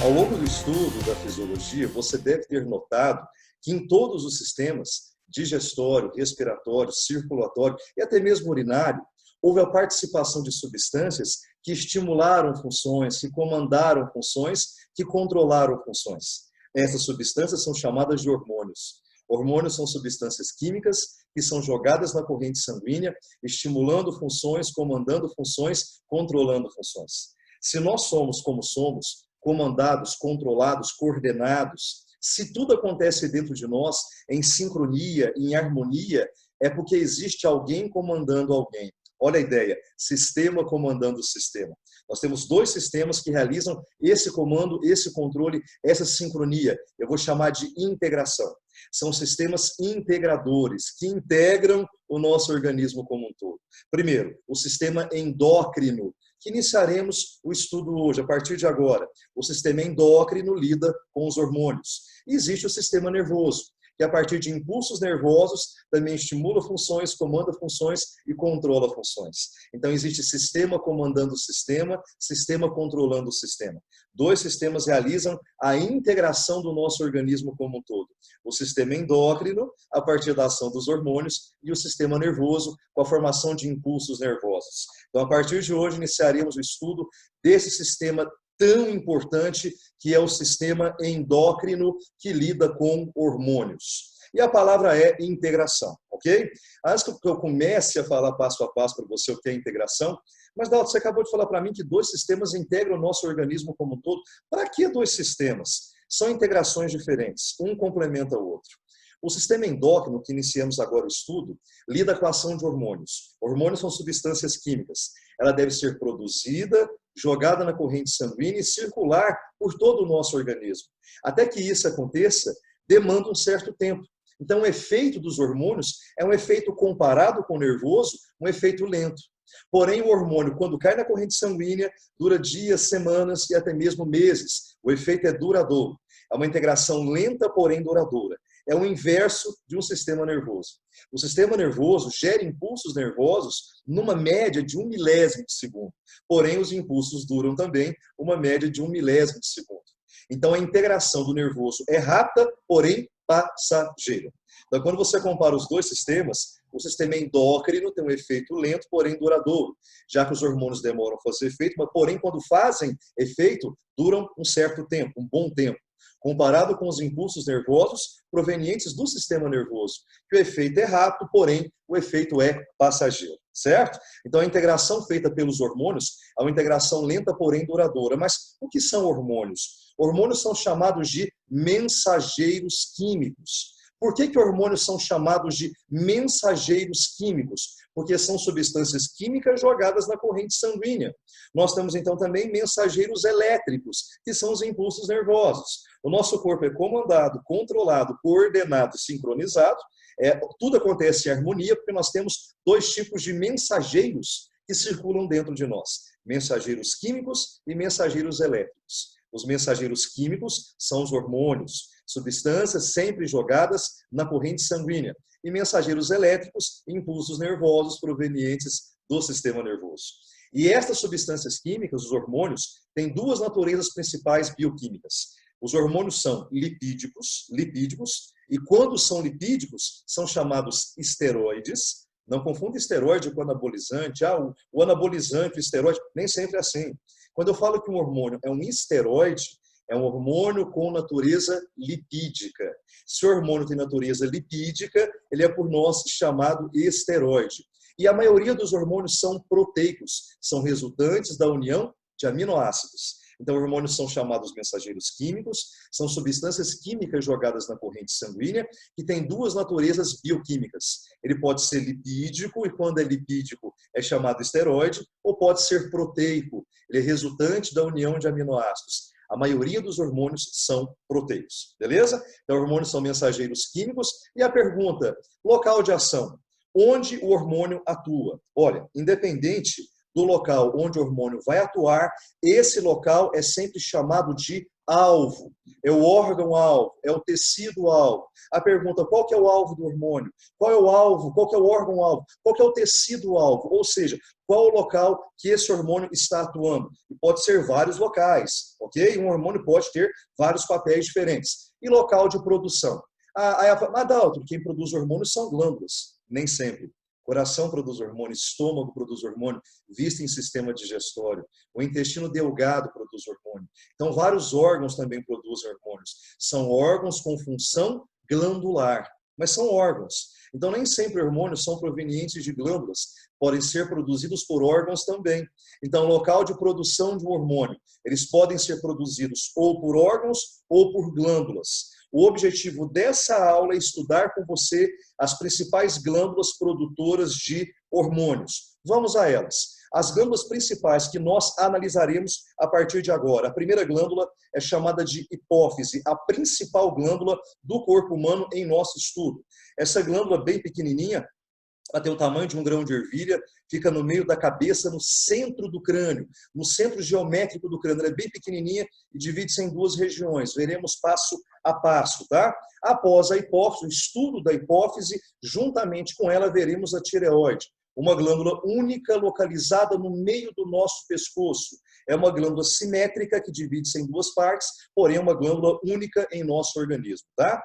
Ao longo do estudo da fisiologia, você deve ter notado que em todos os sistemas, digestório, respiratório, circulatório e até mesmo urinário, houve a participação de substâncias que estimularam funções, que comandaram funções, que controlaram funções. Essas substâncias são chamadas de hormônios. Hormônios são substâncias químicas que são jogadas na corrente sanguínea, estimulando funções, comandando funções, controlando funções. Se nós somos como somos, comandados, controlados, coordenados, se tudo acontece dentro de nós em sincronia, em harmonia, é porque existe alguém comandando alguém. Olha a ideia, sistema comandando o sistema. Nós temos dois sistemas que realizam esse comando, esse controle, essa sincronia. Eu vou chamar de integração. São sistemas integradores, que integram o nosso organismo como um todo. Primeiro, o sistema endócrino, que iniciaremos o estudo hoje, a partir de agora. O sistema endócrino lida com os hormônios. E existe o sistema nervoso, que a partir de impulsos nervosos também estimula funções, comanda funções e controla funções. Então existe sistema comandando o sistema controlando o sistema. Dois sistemas realizam a integração do nosso organismo como um todo. O sistema endócrino, a partir da ação dos hormônios, e o sistema nervoso, com a formação de impulsos nervosos. Então, a partir de hoje, iniciaremos o estudo desse sistema tão importante que é o sistema endócrino que lida com hormônios. E a palavra é integração, ok? Antes que eu comece a falar passo a passo para você o que é integração, mas Dalton, você acabou de falar para mim que dois sistemas integram o nosso organismo como um todo. Para que dois sistemas? São integrações diferentes, um complementa o outro. O sistema endócrino, que iniciamos agora o estudo, lida com a ação de hormônios. Hormônios são substâncias químicas. Ela deve ser produzida, jogada na corrente sanguínea e circular por todo o nosso organismo. Até que isso aconteça, demanda um certo tempo. Então, o efeito dos hormônios é um efeito comparado com o nervoso, um efeito lento. Porém, o hormônio, quando cai na corrente sanguínea, dura dias, semanas e até mesmo meses. O efeito é duradouro. É uma integração lenta, porém duradoura. É o inverso de um sistema nervoso. O sistema nervoso gera impulsos nervosos numa média de 1 milésimo de segundo. Porém, os impulsos duram também uma média de 1 milésimo de segundo. Então, a integração do nervoso é rápida, porém passageira. Então, quando você compara os dois sistemas, o sistema endócrino tem um efeito lento, porém duradouro, já que os hormônios demoram a fazer efeito, mas, porém, quando fazem efeito, duram um certo tempo, um bom tempo. Comparado com os impulsos nervosos provenientes do sistema nervoso, que o efeito é rápido, porém o efeito é passageiro, certo? Então a integração feita pelos hormônios é uma integração lenta, porém duradoura. Mas o que são hormônios? Hormônios são chamados de mensageiros químicos. Por que hormônios são chamados de mensageiros químicos? Porque são substâncias químicas jogadas na corrente sanguínea. Nós temos então também mensageiros elétricos, que são os impulsos nervosos. O nosso corpo é comandado, controlado, coordenado e sincronizado. Tudo acontece em harmonia porque nós temos dois tipos de mensageiros que circulam dentro de nós. Mensageiros químicos e mensageiros elétricos. Os mensageiros químicos são os hormônios, substâncias sempre jogadas na corrente sanguínea. E mensageiros elétricos, impulsos nervosos provenientes do sistema nervoso. E estas substâncias químicas, os hormônios, têm duas naturezas principais bioquímicas. Os hormônios são lipídicos, e quando são lipídicos, são chamados esteroides. Não confunda esteroide com anabolizante. O anabolizante, o esteroide, nem sempre é assim. Quando eu falo que um hormônio é um esteroide, é um hormônio com natureza lipídica. Se o hormônio tem natureza lipídica, ele é por nós chamado esteroide. E a maioria dos hormônios são proteicos, são resultantes da união de aminoácidos. Então, hormônios são chamados mensageiros químicos, são substâncias químicas jogadas na corrente sanguínea que têm duas naturezas bioquímicas. Ele pode ser lipídico, e quando é lipídico é chamado esteroide, ou pode ser proteico, ele é resultante da união de aminoácidos. A maioria dos hormônios são proteicos, beleza? Então, hormônios são mensageiros químicos. E a pergunta, local de ação, onde o hormônio atua? Olha, independente do local onde o hormônio vai atuar, esse local é sempre chamado de alvo. É o órgão-alvo, é o tecido-alvo. A pergunta, qual que é o alvo do hormônio? Qual é o alvo? Qual que é o órgão-alvo? Qual que é o tecido-alvo? Ou seja, qual o local que esse hormônio está atuando? E pode ser vários locais, ok? Um hormônio pode ter vários papéis diferentes. E local de produção? Adalto, quem produz hormônios são glândulas, nem sempre. Coração produz hormônio, estômago produz hormônio, vista em sistema digestório. O intestino delgado produz hormônio. Então, vários órgãos também produzem hormônios. São órgãos com função glandular, mas são órgãos. Então, nem sempre hormônios são provenientes de glândulas. Podem ser produzidos por órgãos também. Então, local de produção de um hormônio, eles podem ser produzidos ou por órgãos ou por glândulas. O objetivo dessa aula é estudar com você as principais glândulas produtoras de hormônios. Vamos a elas. As glândulas principais que nós analisaremos a partir de agora. A primeira glândula é chamada de hipófise, a principal glândula do corpo humano em nosso estudo. Essa glândula bem pequenininha, ela tem o tamanho de um grão de ervilha, fica no meio da cabeça, no centro do crânio, no centro geométrico do crânio. Ela é bem pequenininha e divide-se em duas regiões. Veremos passo a passo, tá? Após a hipófise, o estudo da hipófise, juntamente com ela veremos a tireoide, uma glândula única localizada no meio do nosso pescoço. É uma glândula simétrica que divide-se em duas partes, porém é uma glândula única em nosso organismo, tá?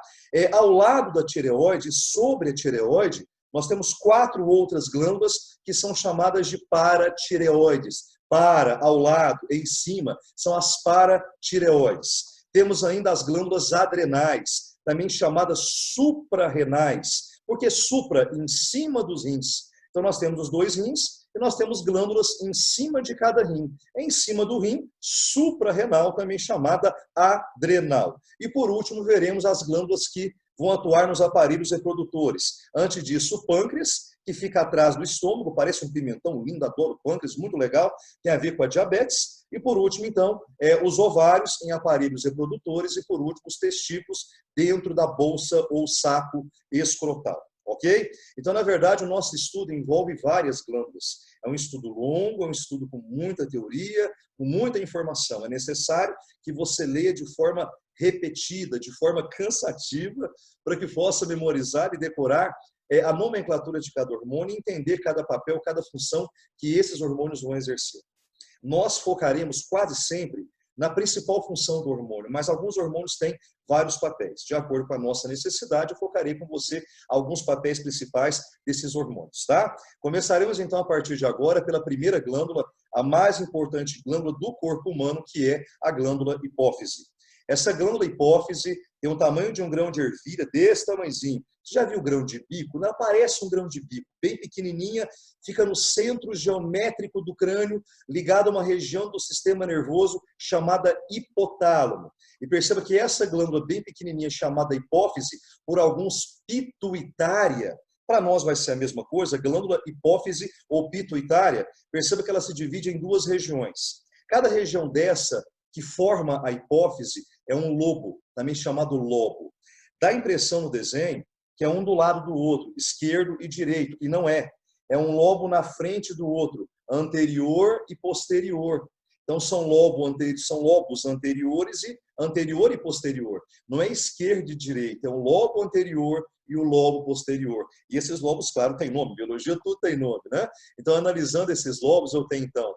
Ao lado da tireoide, sobre a tireoide, nós temos 4 outras glândulas que são chamadas de paratireoides. Para, ao lado, em cima, são as paratireoides. Temos ainda as glândulas adrenais, também chamadas suprarrenais. Por que supra? Em cima dos rins. Então, nós temos os 2 rins e nós temos glândulas em cima de cada rim. Em cima do rim, suprarrenal, também chamada adrenal. E, por último, veremos as glândulas que vão atuar nos aparelhos reprodutores. Antes disso, o pâncreas, que fica atrás do estômago, parece um pimentão lindo, adoro pâncreas, muito legal, tem a ver com a diabetes. E por último, então, os ovários em aparelhos reprodutores e por último, os testículos dentro da bolsa ou saco escrotal. Ok? Então, na verdade, o nosso estudo envolve várias glândulas. É um estudo longo, é um estudo com muita teoria, com muita informação. É necessário que você leia de forma repetida, de forma cansativa, para que possa memorizar e decorar a nomenclatura de cada hormônio e entender cada papel, cada função que esses hormônios vão exercer. Nós focaremos quase sempre na principal função do hormônio, mas alguns hormônios têm vários papéis. De acordo com a nossa necessidade, eu focarei com você alguns papéis principais desses hormônios, tá? Começaremos então a partir de agora pela primeira glândula, a mais importante glândula do corpo humano, que é a glândula hipófise. Essa glândula hipófise tem o tamanho de um grão de ervilha, desse tamanhozinho. Você já viu grão de bico? Não parece um grão de bico, bem pequenininha, fica no centro geométrico do crânio, ligado a uma região do sistema nervoso chamada hipotálamo. E perceba que essa glândula bem pequenininha, chamada hipófise, por alguns pituitária, para nós vai ser a mesma coisa, glândula hipófise ou pituitária, perceba que ela se divide em 2 regiões. Cada região dessa que forma a hipófise é um lobo, também chamado lobo. Dá a impressão no desenho que é um do lado do outro, esquerdo e direito, e não é. É um lobo na frente do outro, anterior e posterior. Então, são lobos anteriores e anterior e posterior. Não é esquerda e direita, é um lobo anterior e o lobo posterior. E esses lobos, claro, têm nome. Biologia tudo tem nome, né? Então, analisando esses lobos, eu tenho, então,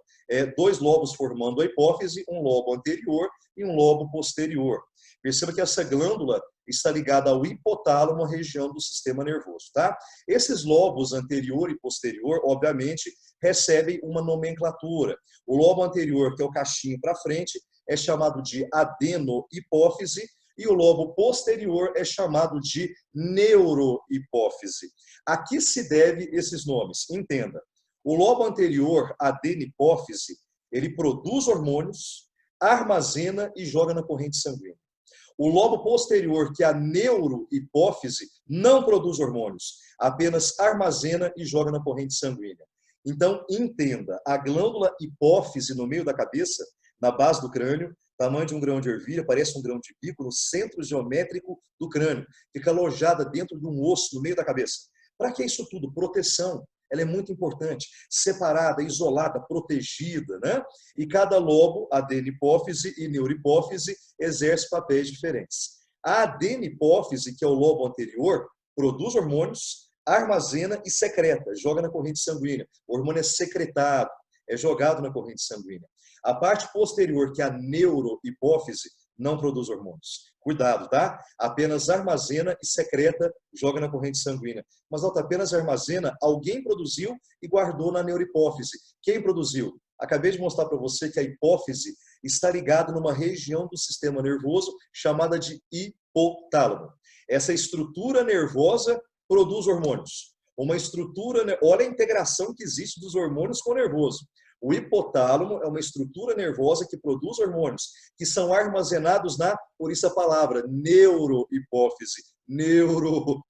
2 lobos formando a hipófise, um lobo anterior e um lobo posterior. Perceba que essa glândula está ligada ao hipotálamo, a região do sistema nervoso, tá? Esses lobos anterior e posterior, obviamente, recebem uma nomenclatura. O lobo anterior, que é o cachinho para frente, é chamado de adenohipófise e o lobo posterior é chamado de neurohipófise. A que se deve esses nomes? Entenda. O lobo anterior, adenihipófise, ele produz hormônios, armazena e joga na corrente sanguínea. O lobo posterior, que é a neurohipófise, não produz hormônios, apenas armazena e joga na corrente sanguínea. Então, entenda, a glândula hipófise no meio da cabeça, na base do crânio, tamanho de um grão de ervilha, parece um grão de bico, no centro geométrico do crânio, fica alojada dentro de um osso no meio da cabeça. Para que isso tudo? Proteção. ela é muito importante, separada, isolada, protegida, né? E cada lobo, adenipófise e neurohipófise, exerce papéis diferentes. A adenipófise, que é o lobo anterior, produz hormônios, armazena e secreta, joga na corrente sanguínea. O hormônio é secretado, é jogado na corrente sanguínea. A parte posterior, que é a neurohipófise, não produz hormônios. Cuidado, tá? Apenas armazena e secreta, joga na corrente sanguínea. Mas apenas armazena, alguém produziu e guardou na neurohipófise. Quem produziu? Acabei de mostrar para você que a hipófise está ligada numa região do sistema nervoso chamada de hipotálamo. Essa estrutura nervosa produz hormônios. Uma estrutura, olha a integração que existe dos hormônios com o nervoso. O hipotálamo é uma estrutura nervosa que produz hormônios, que são armazenados por isso a palavra, neurohipófise. Neuro.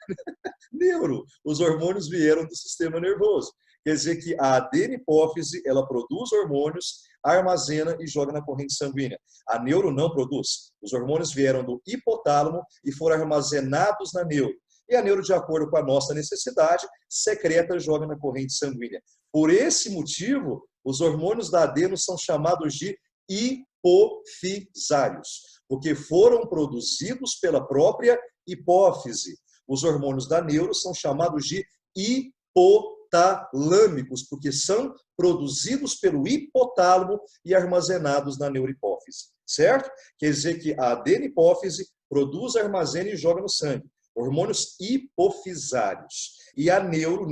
Os hormônios vieram do sistema nervoso. Quer dizer que a adenipófise, ela produz hormônios, armazena e joga na corrente sanguínea. A neuro não produz. Os hormônios vieram do hipotálamo e foram armazenados na neuro. E a neuro, de acordo com a nossa necessidade, secreta e joga na corrente sanguínea. Por esse motivo, os hormônios da adeno são chamados de hipofisários, porque foram produzidos pela própria hipófise. Os hormônios da neuro são chamados de hipotalâmicos, porque são produzidos pelo hipotálamo e armazenados na neurohipófise, certo? Quer dizer que a adenipófise produz, armazena e joga no sangue. Hormônios hipofisários. E a neuro,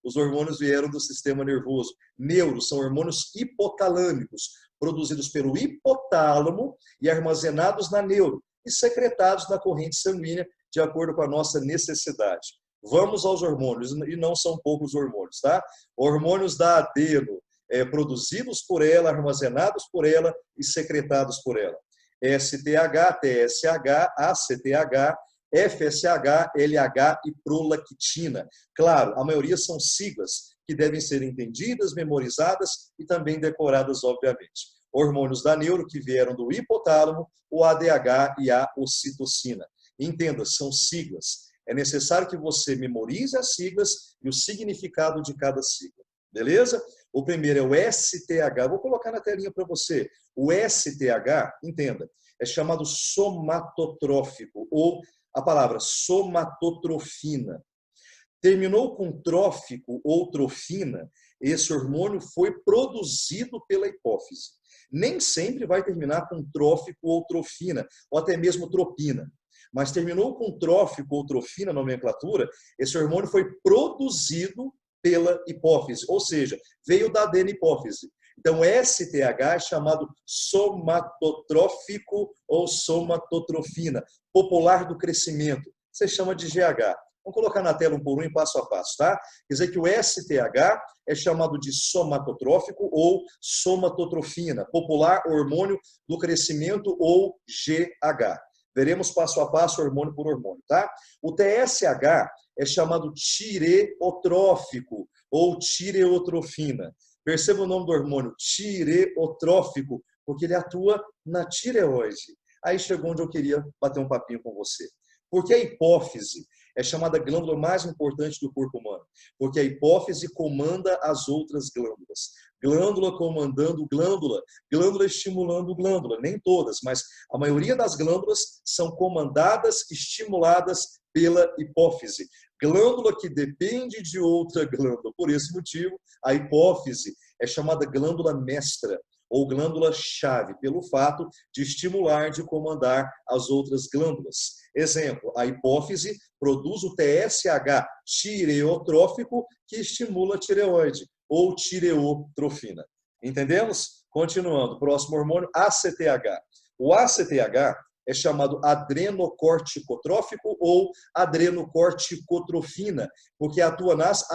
os hormônios vieram do sistema nervoso. Neuro são hormônios hipotalâmicos, produzidos pelo hipotálamo e armazenados na neuro e secretados na corrente sanguínea de acordo com a nossa necessidade. Vamos aos hormônios, e não são poucos hormônios, tá? Hormônios da adeno, produzidos por ela, armazenados por ela e secretados por ela. STH, TSH, ACTH, FSH, LH e prolactina. Claro, a maioria são siglas que devem ser entendidas, memorizadas e também decoradas, obviamente. Hormônios da neuro que vieram do hipotálamo, o ADH e a ocitocina. Entenda, são siglas. É necessário que você memorize as siglas e o significado de cada sigla. Beleza? O primeiro é o STH. Vou colocar na telinha para você. O STH, entenda, é chamado somatotrófico ou a palavra somatotrofina. Terminou com trófico ou trofina, esse hormônio foi produzido pela hipófise. Nem sempre vai terminar com trófico ou trofina, ou até mesmo tropina. Mas terminou com trófico ou trofina, nomenclatura, esse hormônio foi produzido pela hipófise, ou seja, veio da adenipófise. Então, STH é chamado somatotrófico ou somatotrofina, popular do crescimento. Você chama de GH. Vamos colocar na tela um por um, passo a passo, tá? Quer dizer que o STH é chamado de somatotrófico ou somatotrofina, popular hormônio do crescimento ou GH. Veremos passo a passo, hormônio por hormônio, tá? O TSH é chamado tireotrófico ou tireotrofina. Perceba o nome do hormônio, tireotrófico, porque ele atua na tireoide. Aí chegou onde eu queria bater um papinho com você. Porque a hipófise é chamada a glândula mais importante do corpo humano, porque a hipófise comanda as outras glândulas. Glândula comandando glândula, glândula estimulando glândula. Nem todas, mas a maioria das glândulas são comandadas, estimuladas pela hipófise. Glândula que depende de outra glândula. Por esse motivo, a hipófise é chamada glândula mestra ou glândula-chave, pelo fato de estimular, de comandar as outras glândulas. Exemplo, a hipófise produz o TSH tireotrófico, que estimula a tireoide, ou tireotrofina. Entendemos? Continuando, próximo hormônio, ACTH. O ACTH é chamado adrenocorticotrófico ou adrenocorticotrofina, porque atua nas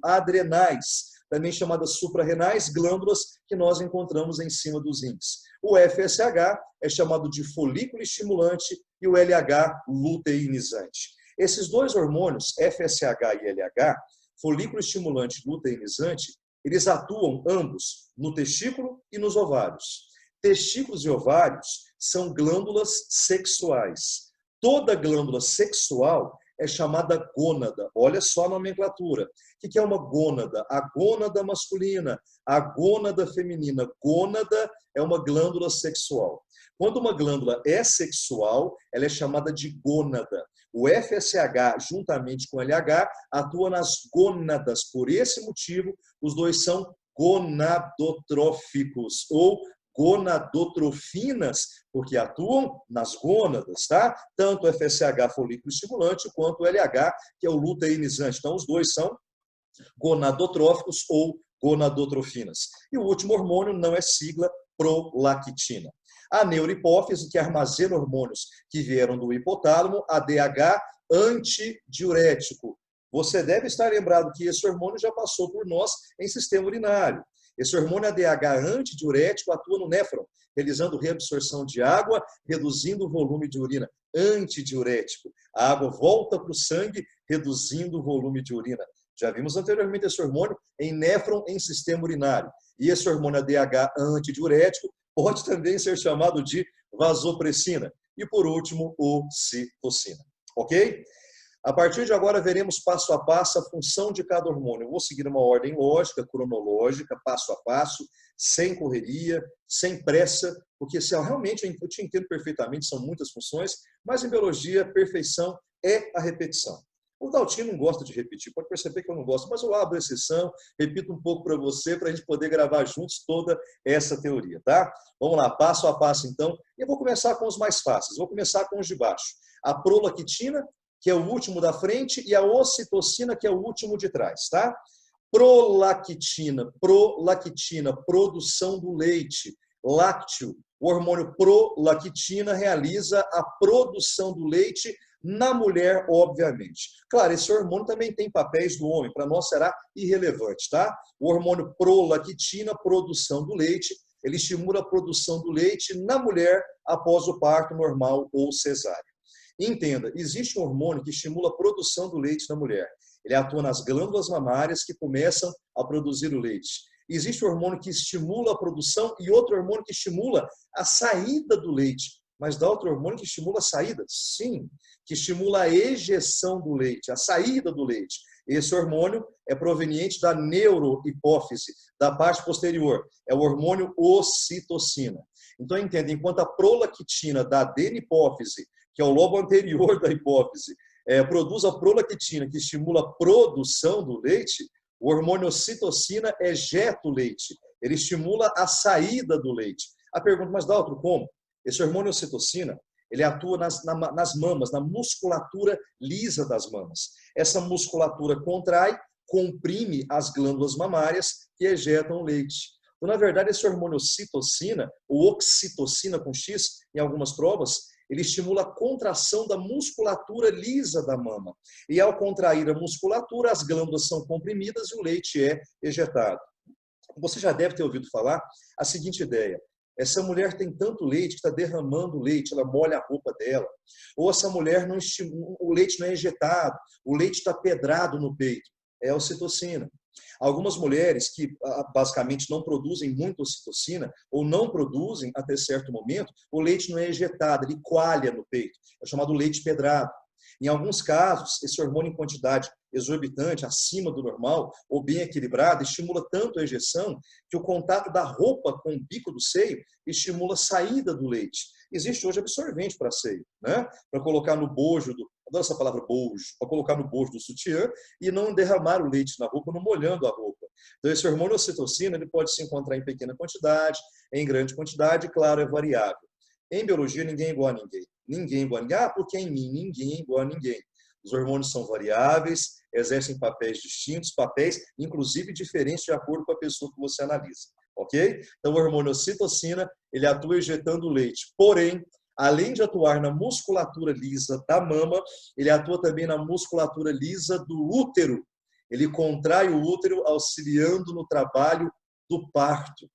adrenais, também chamadas suprarrenais, glândulas que nós encontramos em cima dos rins. O FSH é chamado de folículo estimulante e o LH, luteinizante. Esses dois hormônios, FSH e LH, folículo estimulante e luteinizante, eles atuam ambos no testículo e nos ovários. Testículos e ovários são glândulas sexuais. Toda glândula sexual é chamada gônada. Olha só a nomenclatura. O que é uma gônada? A gônada masculina, a gônada feminina. Gônada é uma glândula sexual. Quando uma glândula é sexual, ela é chamada de gônada. O FSH, juntamente com o LH, atua nas gônadas. Por esse motivo, os dois são gonadotróficos ou gonadotrofinas, porque atuam nas gônadas, tá? Tanto o FSH, folículo estimulante, quanto o LH, que é o luteinizante. Então, os dois são gonadotróficos ou gonadotrofinas. E o último hormônio não é sigla, prolactina. A neurohipófise, que armazena hormônios que vieram do hipotálamo, ADH antidiurético. Você deve estar lembrado que esse hormônio já passou por nós em sistema urinário. Esse hormônio ADH antidiurético atua no néfron, realizando reabsorção de água, reduzindo o volume de urina. Antidiurético. A água volta para o sangue, reduzindo o volume de urina. Já vimos anteriormente esse hormônio em néfron em sistema urinário. E esse hormônio ADH antidiurético pode também ser chamado de vasopressina. E, por último, ocitocina. Ok? A partir de agora, veremos passo a passo a função de cada hormônio. Eu vou seguir uma ordem lógica, cronológica, passo a passo, sem correria, sem pressa, porque se realmente eu te entendo perfeitamente, são muitas funções, mas em biologia, perfeição é a repetição. O Daltinho não gosta de repetir, pode perceber que eu não gosto, mas eu abro exceção, repito um pouco para você, para a gente poder gravar juntos toda essa teoria, tá? Vamos lá, passo a passo então. E eu vou começar com os mais fáceis, vou começar com os de baixo. A prolactina, que é o último da frente, e a ocitocina, que é o último de trás, tá? Prolactina, produção do leite, lácteo. O hormônio prolactina realiza a produção do leite na mulher, obviamente. Claro, esse hormônio também tem papéis do homem, para nós será irrelevante, tá? O hormônio prolactina, produção do leite, ele estimula a produção do leite na mulher após o parto normal ou cesárea. Entenda, existe um hormônio que estimula a produção do leite na mulher. Ele atua nas glândulas mamárias que começam a produzir o leite. Existe um hormônio que estimula a produção e outro hormônio que estimula a saída do leite. Mas dá outro hormônio que estimula a saída? Sim, que estimula a ejeção do leite, a saída do leite. Esse hormônio é proveniente da neurohipófise, da parte posterior. É o hormônio ocitocina. Então, entenda, enquanto a prolactina da adenipófise, que é o lobo anterior da hipófise, produz a prolactina, que estimula a produção do leite, o hormônio ocitocina ejeta o leite. Ele estimula a saída do leite. A pergunta, mas Daltro, como? Esse hormônio ocitocina, ele atua nas mamas, na musculatura lisa das mamas. Essa musculatura contrai, comprime as glândulas mamárias que ejetam o leite. Então, na verdade, esse hormônio ocitocina, ou oxitocina com X, em algumas provas, ele estimula a contração da musculatura lisa da mama. E ao contrair a musculatura, as glândulas são comprimidas e o leite é ejetado. Você já deve ter ouvido falar a seguinte ideia. Essa mulher tem tanto leite que está derramando leite, ela molha a roupa dela. Ou essa mulher, não estimula, o leite não é ejetado, o leite está pedrado no peito. É a ocitocina. Algumas mulheres que basicamente não produzem muito ocitocina ou não produzem até certo momento, o leite não é ejetado, ele coalha no peito. É chamado leite pedrado. Em alguns casos, esse hormônio em quantidade exorbitante, acima do normal, ou bem equilibrado, estimula tanto a ejeção que o contato da roupa com o bico do seio estimula a saída do leite. Existe hoje absorvente para seio, né? Para colocar no bojo, adoro essa palavra bojo, para colocar no bojo do sutiã e não derramar o leite na roupa, não molhando a roupa. Então, esse hormônio ocitocina ele pode se encontrar em pequena quantidade, em grande quantidade, claro, é variável. Em biologia, ninguém é igual a ninguém. Ninguém é igual a ninguém. Ah, porque em mim, ninguém é igual a ninguém. Os hormônios são variáveis, exercem papéis distintos, papéis, inclusive, diferentes de acordo com a pessoa que você analisa. Ok? Então, o hormônio ocitocina, ele atua ejetando o leite. Porém, além de atuar na musculatura lisa da mama, ele atua também na musculatura lisa do útero. Ele contrai o útero, auxiliando no trabalho do parto.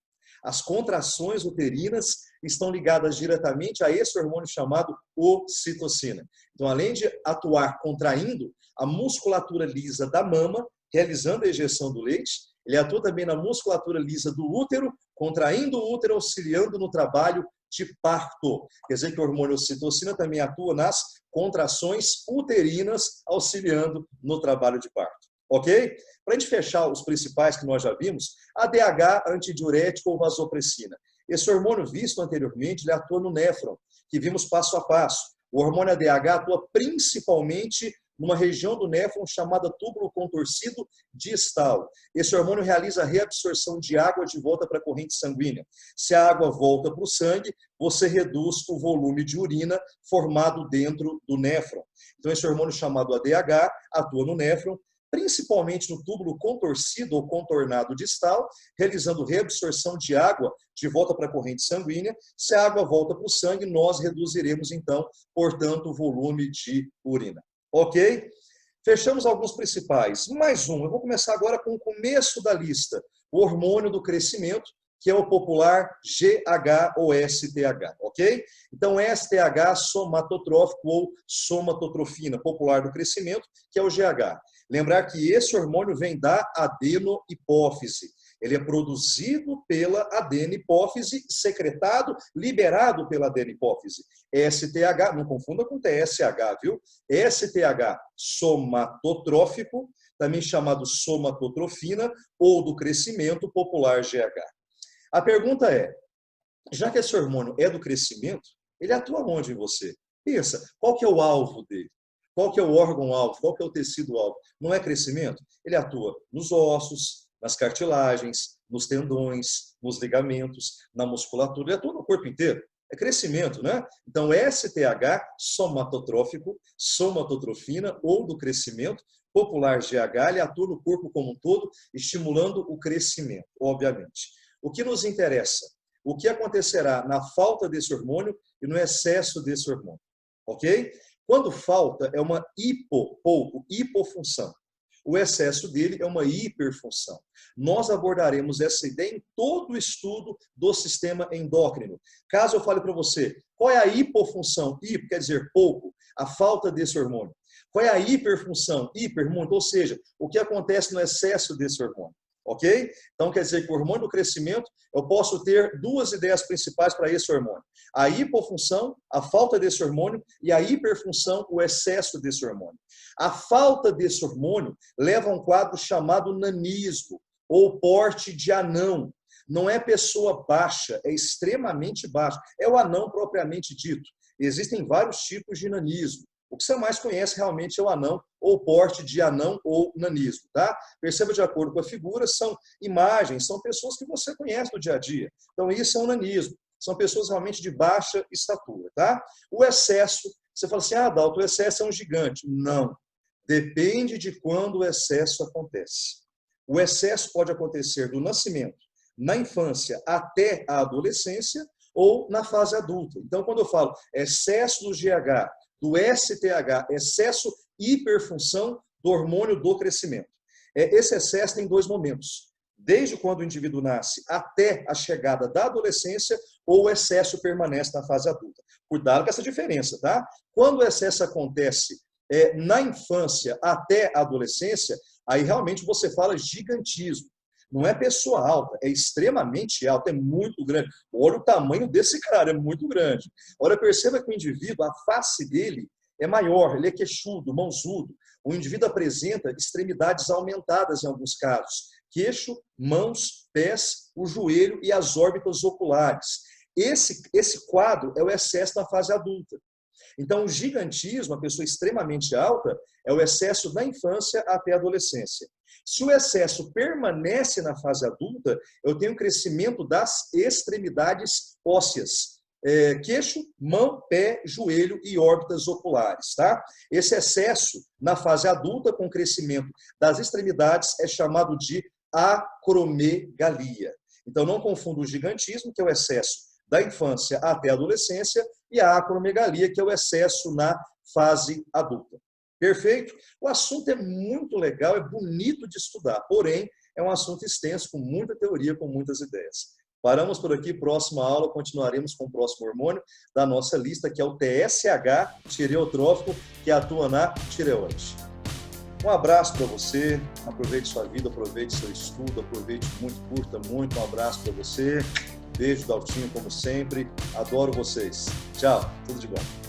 As contrações uterinas estão ligadas diretamente a esse hormônio chamado ocitocina. Então, além de atuar contraindo a musculatura lisa da mama, realizando a ejeção do leite, ele atua também na musculatura lisa do útero, contraindo o útero, auxiliando no trabalho de parto. Quer dizer que a hormônio ocitocina também atua nas contrações uterinas, auxiliando no trabalho de parto. Ok? Para a gente fechar os principais que nós já vimos, ADH, antidiurético ou vasopressina. Esse hormônio visto anteriormente, ele atua no néfron, que vimos passo a passo. O hormônio ADH atua principalmente numa região do néfron chamada túbulo contorcido distal. Esse hormônio realiza a reabsorção de água de volta para a corrente sanguínea. Se a água volta para o sangue, você reduz o volume de urina formado dentro do néfron. Então, esse hormônio chamado ADH atua no néfron, principalmente no túbulo contorcido ou contornado distal, realizando reabsorção de água de volta para a corrente sanguínea. Se a água volta para o sangue, nós reduziremos, então, portanto, o volume de urina. Ok? Fechamos alguns principais. Mais um. Eu vou começar agora com o começo da lista. O hormônio do crescimento, que é o popular GH ou STH, ok? Então, STH, somatotrófico ou somatotrofina, popular do crescimento, que é o GH. Lembrar que esse hormônio vem da adenohipófise. Ele é produzido pela adenihipófise, secretado, liberado pela adenihipófise. STH, não confunda com TSH, viu? STH, somatotrófico, também chamado somatotrofina, ou do crescimento, popular GH. A pergunta é, já que esse hormônio é do crescimento, ele atua onde em você? Pensa, qual que é o alvo dele? Qual que é o órgão-alvo? Qual que é o tecido-alvo? Não é crescimento? Ele atua nos ossos, nas cartilagens, nos tendões, nos ligamentos, na musculatura, ele atua no corpo inteiro. É crescimento, né? Então, STH, somatotrófico, somatotrofina ou do crescimento, popular GH, ele atua no corpo como um todo, estimulando o crescimento, obviamente. O que nos interessa? O que acontecerá na falta desse hormônio e no excesso desse hormônio, ok? Quando falta, é uma hipofunção. O excesso dele é uma hiperfunção. Nós abordaremos essa ideia em todo o estudo do sistema endócrino. Caso eu fale para você, qual é a hipofunção? Hipo quer dizer pouco, a falta desse hormônio. Qual é a hiperfunção? Hiper, muito, ou seja, o que acontece no excesso desse hormônio. Ok? Então, quer dizer que o hormônio do crescimento, eu posso ter duas ideias principais para esse hormônio. A hipofunção, a falta desse hormônio, e a hiperfunção, o excesso desse hormônio. A falta desse hormônio leva a um quadro chamado nanismo, ou porte de anão. Não é pessoa baixa, é extremamente baixa. É o anão propriamente dito. Existem vários tipos de nanismo. O que você mais conhece realmente é o anão, ou porte de anão ou nanismo, tá? Perceba, de acordo com a figura, são imagens, são pessoas que você conhece no dia a dia. Então, isso é um nanismo. São pessoas realmente de baixa estatura, tá? O excesso, você fala assim, ah, Dalton, o excesso é um gigante. Não. Depende de quando o excesso acontece. O excesso pode acontecer do nascimento, na infância até a adolescência ou na fase adulta. Então, quando eu falo excesso do GH, do STH, excesso hiperfunção do hormônio do crescimento. Esse excesso tem dois momentos. Desde quando o indivíduo nasce até a chegada da adolescência, ou o excesso permanece na fase adulta. Cuidado com essa diferença, tá? Quando o excesso acontece na infância até a adolescência, aí realmente você fala gigantismo. Não é pessoa alta, é extremamente alta, é muito grande. Olha o tamanho desse cara, é muito grande. Olha, perceba que o indivíduo, a face dele é maior, ele é queixudo, mãozudo. O indivíduo apresenta extremidades aumentadas em alguns casos. Queixo, mãos, pés, o joelho e as órbitas oculares. Esse quadro é o excesso na fase adulta. Então, o gigantismo, a pessoa extremamente alta, é o excesso da infância até a adolescência. Se o excesso permanece na fase adulta, eu tenho crescimento das extremidades ósseas. Queixo, mão, pé, joelho e órbitas oculares. Tá? Esse excesso na fase adulta, com crescimento das extremidades, é chamado de acromegalia. Então, não confunda o gigantismo, que é o excesso da infância até a adolescência, e a acromegalia, que é o excesso na fase adulta. Perfeito? O assunto é muito legal, é bonito de estudar, porém, é um assunto extenso, com muita teoria, com muitas ideias. Paramos por aqui, próxima aula, continuaremos com o próximo hormônio da nossa lista, que é o TSH, tireotrófico, que atua na tireoide. Um abraço para você, aproveite sua vida, aproveite seu estudo, aproveite muito, curta muito, um abraço para você. Beijo, Daltinho, como sempre. Adoro vocês. Tchau, tudo de bom.